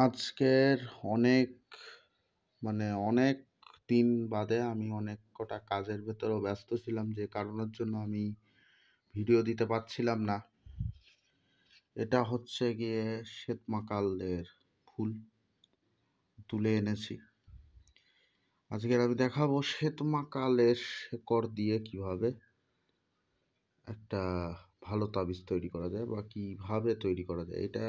আজকের অনেক অনেক দিন বাদে আমি অনেক কটা কাজের ভেতরেও ব্যস্ত ছিলাম, যে কারণের জন্য আমি ভিডিও দিতে পারছিলাম না। এটা হচ্ছে গিয়ে শ্বেতমাকালের ফুল তুলে এনেছি। আজকের আমি দেখাবো শ্বেতমাকালের শেকড় দিয়ে কিভাবে একটা ভালো তাবিজ তৈরি করা যায় বা কিভাবে তৈরি করা যায়। এটা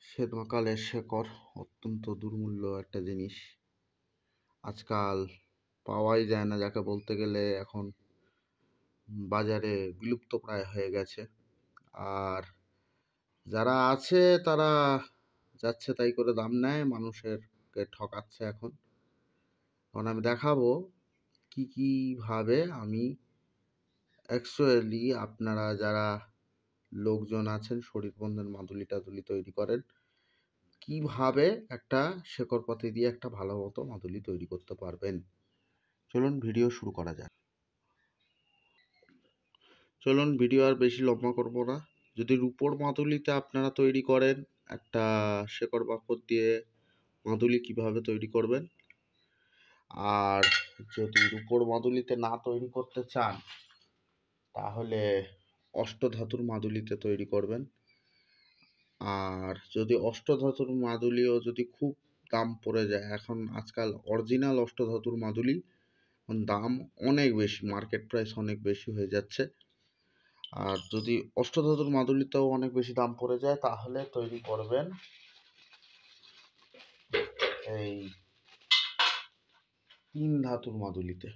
শ্বেতমাকালের শেকড় অত্যন্ত দুর্মূল্য একটা জিনিস, আজকাল পাওয়াই যায় না, যাকে বলতে গেলে এখন বাজারে বিলুপ্ত প্রায় হয়ে গেছে। আর যারা আছে তারা যাচ্ছে তাই করে দাম নেয়, মানুষেরকে ঠকাচ্ছে। এখন আমি দেখাবো কিভাবে আমি অ্যাকচুয়ালি আপনারা যারা লোকজন আছেন শরীর বন্ধন মাদুলি টাদুলি তৈরি করেন, কিভাবে একটা শেকড়পাতি দিয়ে একটা ভালো মতো মাদুলি তৈরি করতে পারবেন। চলুন ভিডিও শুরু করা যাক। চলুন ভিডিও আর বেশি লম্বা করব না। যদি রূপোর মাদুলিতে আপনারা তৈরি করেন, একটা শেকড় বাকড় দিয়ে মাদুলি কিভাবে তৈরি করবেন, আর যদি রূপোর মাদুলিতে না তৈরি করতে চান তাহলে অষ্টধাতুর মাদুলিতে তৈরি করবেন। আর যদি অষ্টধাতুর মাদুলিও যদি খুব দাম পড়ে যায়, এখন আজকাল অরিজিনাল অষ্টধাতুর মাদুলি দাম অনেক বেশি, মার্কেট প্রাইস অনেক বেশি হয়ে যাচ্ছে। আর যদি অষ্টধাতুর মাদুলিতেও অনেক বেশি দাম পড়ে যায় তাহলে তৈরি করবেন এই 3 ধাতুর মাদুলিতে।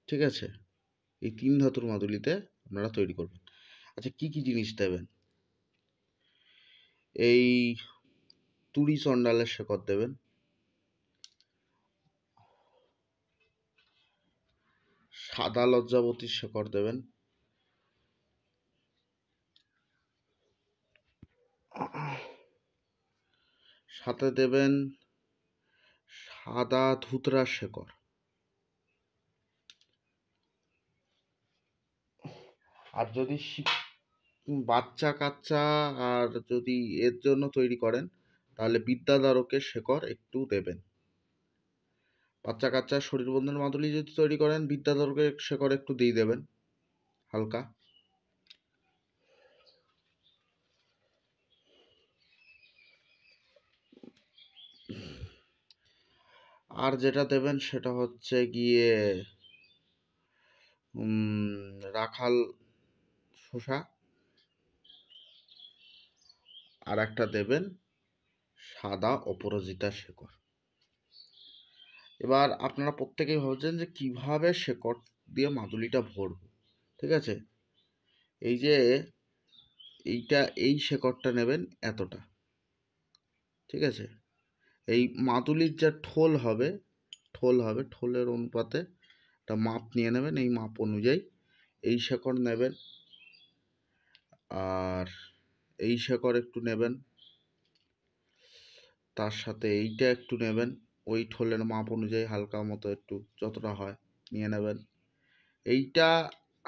ঠিক আছে, এই 3 ধাতুর মাদুলিতে আপনারা তৈরি করবেন। আচ্ছা, কি কি জিনিস দেবেন? এই তুড়ি চণ্ডালের শেকড় দেবেন, সাদা লজ্জাবতীর শেকড় দেবেন, সাথে দেবেন সাদা ধুতরার শেকড়, আর যদি বাচ্চা কাচ্চা আর যদি এর জন্য তৈরি করেন তাহলে বিদ্যাধারকের শেকড় একটু দেবেন। বাচ্চা কাচ্চা শরীর বন্ধন মাদুলি যদি তৈরি করেন, বিদ্যাধরকে শেকড় একটু দিয়ে দেবেন হালকা। আর যেটা দেবেন সেটা হচ্ছে গিয়ে রাখাল শসা, আর একটা দেবেন সাদা অপরাজিতা শেকড়। এবার আপনারা প্রত্যেকেই ভাবছেন যে কিভাবে শেকড় দিয়ে মাদুলিটা ভরবো। ঠিক আছে, এই যে এই শেকড়টা নেবেন এতটা। ঠিক আছে, এই মাদুলির যা ঠোলের অনুপাতে একটা মাপ নিয়ে নেবেন, এই মাপ অনুযায়ী এই শেকড় নেবেন। আর এই শেকড় একটু নেবেন, তার সাথে এইটা একটু নেবেন, ওই ঠোলের মাপ অনুযায়ী হালকা মতো একটু যতটা হয় নিয়ে নেবেন। এইটা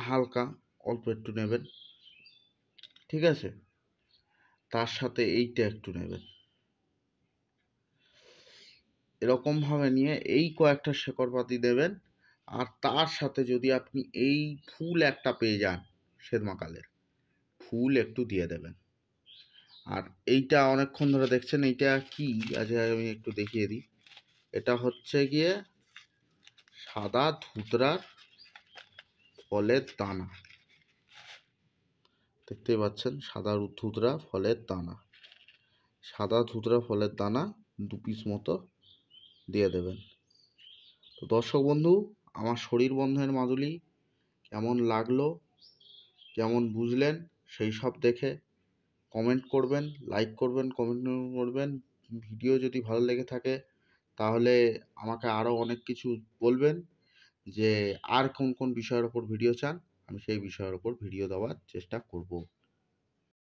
হালকা অল্প একটু নেবেন। ঠিক আছে, তার সাথে এইটা একটু নেবেন। এরকমভাবে নিয়ে এই কয়েকটা শেকড়পাতি দেবেন। আর তার সাথে যদি আপনি এই ফুল একটা পেয়ে যান, শ্বেতমাকালের ফুল একটু দিয়ে দেবেন। আর এইটা অনেকক্ষণ ধরে দেখছেন, এইটা কি আচ্ছা আমি একটু দেখিয়ে দিই। এটা হচ্ছে গিয়ে সাদা ধুতরার ফলের দানা, দেখতেই পাচ্ছেন, সাদা ধুতরা ফলের দানা। সাদা ধুতরা ফলের দানা 2 পিস মতো দিয়ে দেবেন। তো দর্শক বন্ধু, আমার শরীর বন্ধনের মাদুলি কেমন লাগলো, কেমন বুঝলেন, সেই সব দেখে কমেন্ট করবেন, লাইক করবেন, কমেন্ট করবেন। ভিডিও যদি ভালো লেগে থাকে তাহলে আমাকে আরও অনেক কিছু বলবেন যে আর কোন কোন বিষয়ের ওপর ভিডিও চান, আমি সেই বিষয়ের ওপর ভিডিও দেওয়ার চেষ্টা করব।